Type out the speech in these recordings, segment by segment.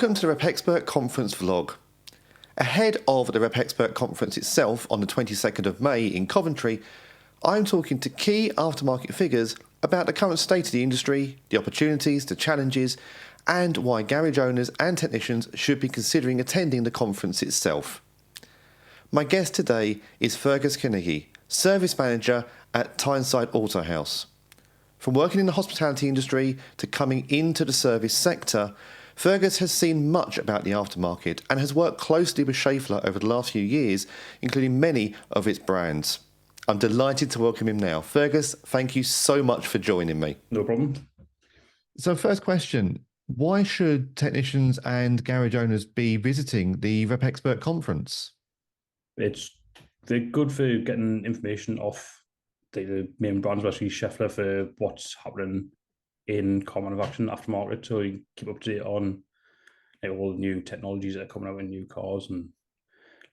Welcome to the REPXPERT Conference vlog. Ahead of the REPXPERT Conference itself on the 22nd of May in Coventry, I'm talking to key aftermarket figures about the current state of the industry, the opportunities, the challenges, and why garage owners and technicians should be considering attending the conference itself. My guest today is Fergus Carnegie, Service Manager at Tyneside Autohaus. From working in the hospitality industry to coming into the service sector, Fergus has seen much about the aftermarket and has worked closely with Schaeffler over the last few years, including many of its brands. I'm delighted to welcome him now. Fergus, thank you so much for joining me. No problem. So first question, why should technicians and garage owners be visiting the REPXPERT Conference? They're good for getting information off the main brands, especially Schaeffler, for what's happening in car manufacturing aftermarket, so you keep up to date on all the new technologies that are coming out in new cars, and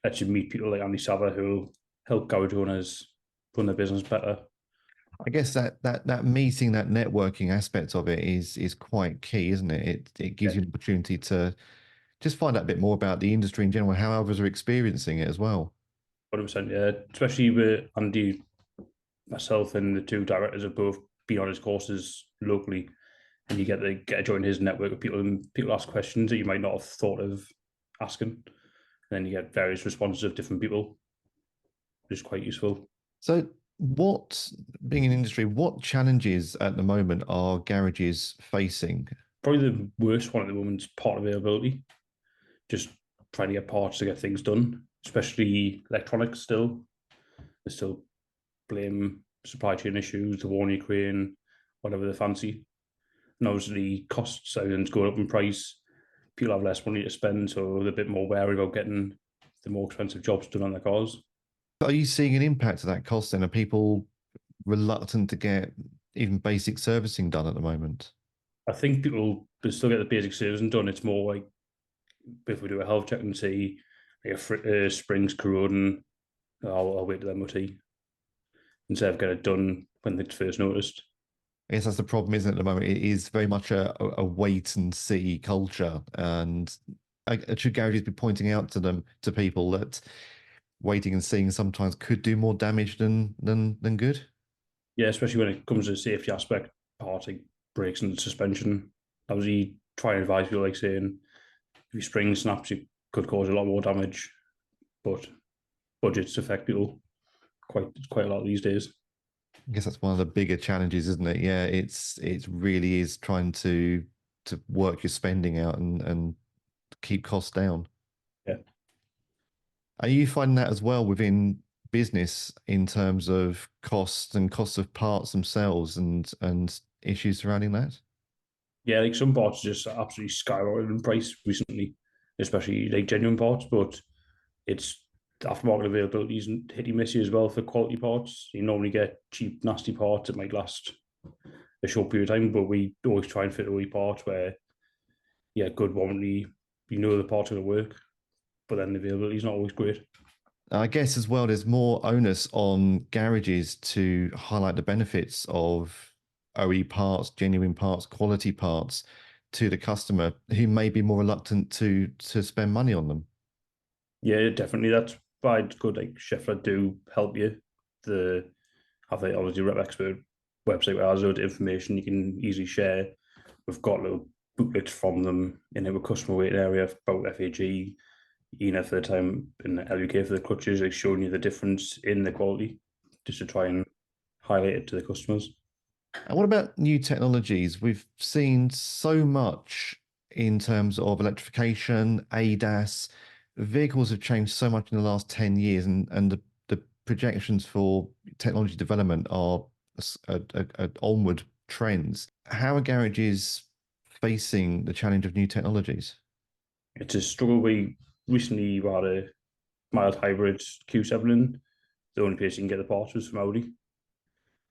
let you meet people like Andy Sava who will help garage owners run their business better. I guess that meeting, that networking aspect of it is quite key, isn't it? It gives you an opportunity to just find out a bit more about the industry in general, how others are experiencing it as well. 100%, yeah. Especially with Andy, myself, and the two directors have both been on his courses locally, and you get to join his network of people, and people ask questions that you might not have thought of asking, and then you get various responses of different people, which is quite useful. So being in industry, what challenges at the moment are garages facing? Probably the worst one at the moment is part availability. Just trying to get parts to get things done, especially electronics still. They still blame supply chain issues, the war in Ukraine, whatever they fancy. And obviously costs, everything's going up in price. People have less money to spend, so they're a bit more wary about getting the more expensive jobs done on their cars. Are you seeing an impact of that cost then? Are people reluctant to get even basic servicing done at the moment? I think people still get the basic servicing done. It's more like if we do a health check and see like a spring's corroding, I'll wait till MOT instead of get it done when it's first noticed. I guess that's the problem, isn't it, at the moment? It is very much a wait and see culture, and should garages be pointing out to people that waiting and seeing sometimes could do more damage than good? Yeah, especially when it comes to the safety aspect, parts like brakes and suspension. Obviously, try and advise people like saying if your spring snaps, it could cause a lot more damage, but budgets affect people quite a lot these days. I guess that's one of the bigger challenges, isn't it? Yeah, it really is trying to work your spending out and keep costs down. Yeah. Are you finding that as well within business in terms of costs and costs of parts themselves and issues surrounding that? Yeah, like some parts just absolutely skyrocketed in price recently, especially like genuine parts, but it's aftermarket availability isn't hitty missy as well for quality parts. You normally get cheap, nasty parts that might last a short period of time, but we always try and fit away parts where, yeah, good warranty, the parts are going to work, but then the availability is not always great. I guess as well, there's more onus on garages to highlight the benefits of OE parts, genuine parts, quality parts to the customer who may be more reluctant to spend money on them. Yeah, definitely. That's why it's good. Like Schaeffler do help you. Have they obviously REPXPERT website where has loads of information you can easily share. We've got little booklets from them in our customer waiting area about FAG, ENA for the time, and LUK for the clutches, like showing you the difference in the quality, just to try and highlight it to the customers. And what about new technologies? We've seen so much in terms of electrification, ADAS. Vehicles have changed so much in the last 10 years, and the projections for technology development are onward trends. How are garages facing the challenge of new technologies? It's a struggle. We recently had a mild hybrid Q7 in. The only place you can get the parts was from Audi.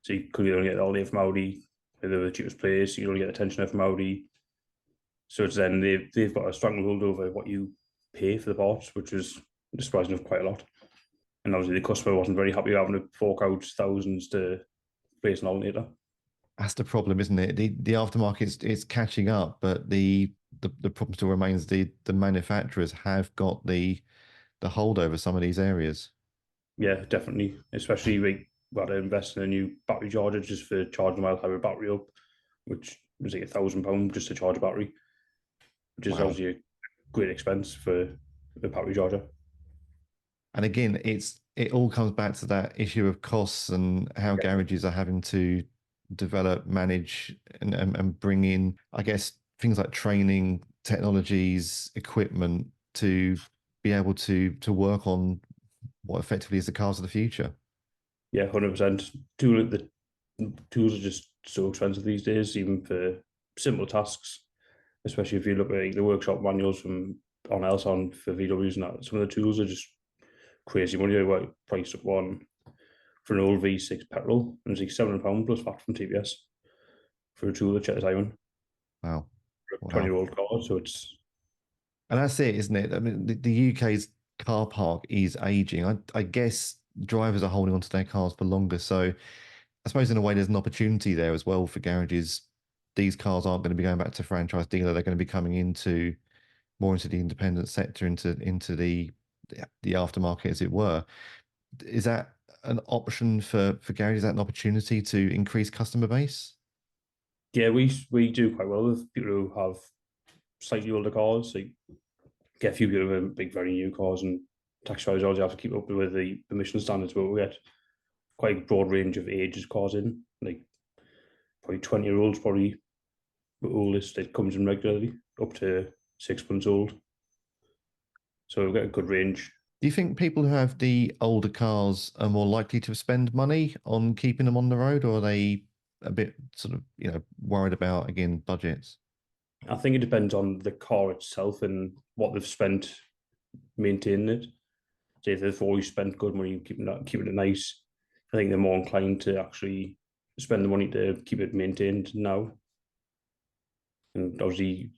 So you could only get all the from Audi. They're the cheapest place. You only get the tensioner from Audi. So it's then they've got a stranglehold over what you pay for the parts, which was surprising enough quite a lot. And obviously the customer wasn't very happy having to fork out thousands to replace an alternator. That's the problem, isn't it? The aftermarket is catching up, but the the problem still remains the manufacturers have got the hold over some of these areas. Yeah, definitely. Especially we got to invest in a new battery charger just for charging my hybrid battery up, which was like £1,000 just to charge a battery, which is Wow. obviously a great expense for the battery charger. And again, it all comes back to that issue of costs and how Yeah, garages are having to develop, manage, and bring in, I guess, things like training, technologies, equipment to be able to work on what effectively is the cars of the future. yeah, 100%. The tools are just so expensive these days, even for simple tasks. Especially if you look at like, the workshop manuals from on Elson for VWs and that, some of the tools are just crazy money. They were priced up one for an old V6 petrol, and it's like £700 plus VAT from TBS for a tool that check iron Wow. for a Wow. 20-year-old car. So it's And that's it, isn't it? I mean, the UK's car park is aging. I guess drivers are holding onto their cars for longer. So I suppose in a way there's an opportunity there as well for garages. These cars aren't going to be going back to franchise dealer. They're going to be coming into more into the independent sector, into the aftermarket, as it were. Is that an option for garages? Is that an opportunity to increase customer base? yeah, we do quite well with people who have slightly older cars. Like get a few people with big, very new cars, and taxi drivers always have to keep up with the emission standards. But we get quite a broad range of ages cars in, like probably 20-year-olds, probably the oldest that comes in regularly, up to 6 months old. So we've got a good range. Do you think people who have the older cars are more likely to spend money on keeping them on the road, or are they a bit sort of, worried about, again, budgets? I think it depends on the car itself and what they've spent maintaining it. So if they've always spent good money keeping it nice, I think they're more inclined to actually spend the money to keep it maintained now. And obviously,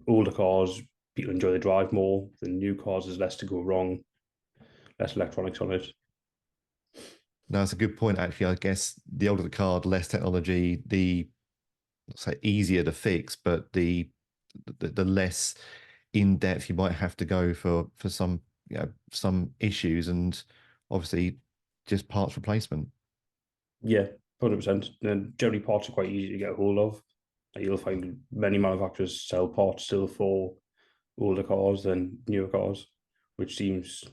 older cars, people enjoy the drive more than new cars. There's less to go wrong, less electronics on it. No, that's a good point, actually. I guess the older the car, the less technology, the say easier to fix, but the less in depth you might have to go for some some issues, and obviously just parts replacement. Yeah, 100%. And generally, parts are quite easy to get a hold of. Like you'll find many manufacturers sell parts still for older cars than newer cars, which seems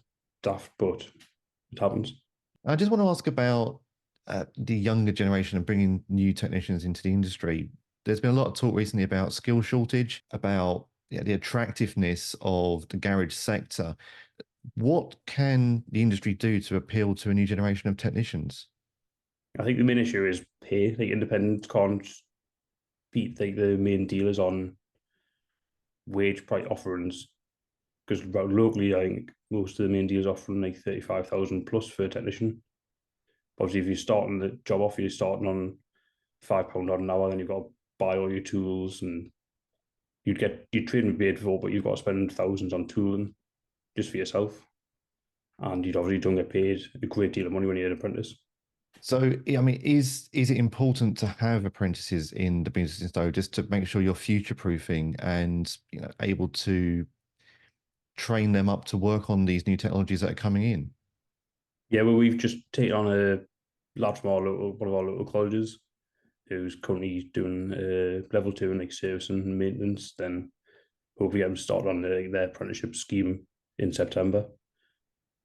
daft, but it happens. I just want to ask about the younger generation and bringing new technicians into the industry. There's been a lot of talk recently about skill shortage, about the attractiveness of the garage sector. What can the industry do to appeal to a new generation of technicians? I think the main issue is pay. Like independents can't beat like the main dealers on wage price offerings because locally, I think most of the main dealers offering like 35,000 plus for a technician. Obviously, if you're starting the job off, you're starting on £5 an hour, then you've got to buy all your tools and you'd trade with paid for, but you've got to spend thousands on tooling just for yourself. And you'd obviously don't get paid a great deal of money when you're an apprentice. So, I mean, is it important to have apprentices in the business though, just to make sure you're future proofing and able to train them up to work on these new technologies that are coming in? Yeah, well, we've just taken on a lad from one of our local colleges who's currently doing level two in like service and maintenance. Then hopefully get them started on their apprenticeship scheme in September.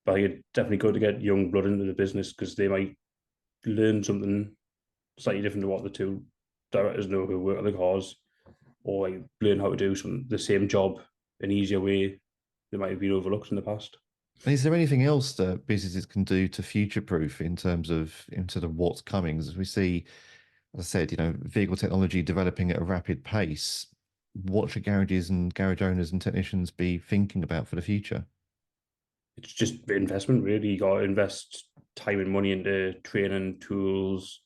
But I think it's definitely good to get young blood into the business because they might learn something slightly different to what the two directors know who work on the cars, or like learn how to do the same job an easier way that might have been overlooked in the past. And is there anything else that businesses can do to future proof in terms of what's coming? As we see, as I said, vehicle technology developing at a rapid pace. What should garages and garage owners and technicians be thinking about for the future? It's just investment, really. You got to invest time and money into training, tools,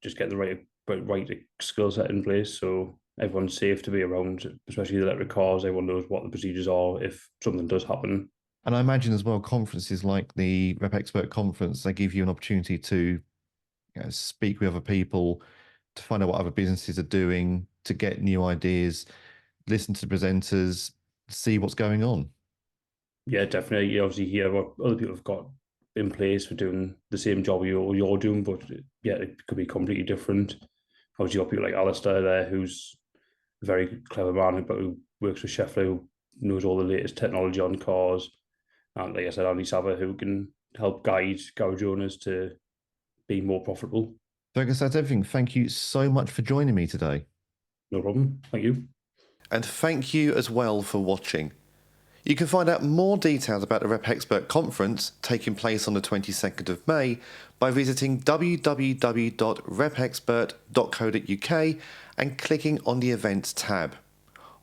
just get the right skill set in place so everyone's safe to be around, especially the electric cars. Everyone knows what the procedures are if something does happen. And I imagine as well, conferences like the REPXPERT Conference, they give you an opportunity to speak with other people, to find out what other businesses are doing, to get new ideas. listen to the presenters, see what's going on. Yeah, definitely. You obviously hear what other people have got in place for doing the same job you're doing, but yeah, it could be completely different. Obviously, you've got people like Alistair there, who's a very clever man, but who works with Scheffler, who knows all the latest technology on cars. And like I said, Andy Sava, who can help guide garage owners to be more profitable. Fergus, that's everything. Thank you so much for joining me today. No problem. Thank you. And thank you as well for watching. You can find out more details about the REPXPERT Conference taking place on the 22nd of May by visiting www.repexpert.co.uk and clicking on the Events tab.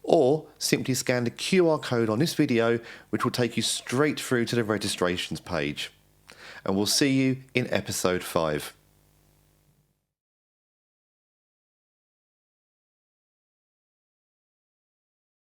Or simply scan the QR code on this video, which will take you straight through to the registrations page. And we'll see you in episode 5.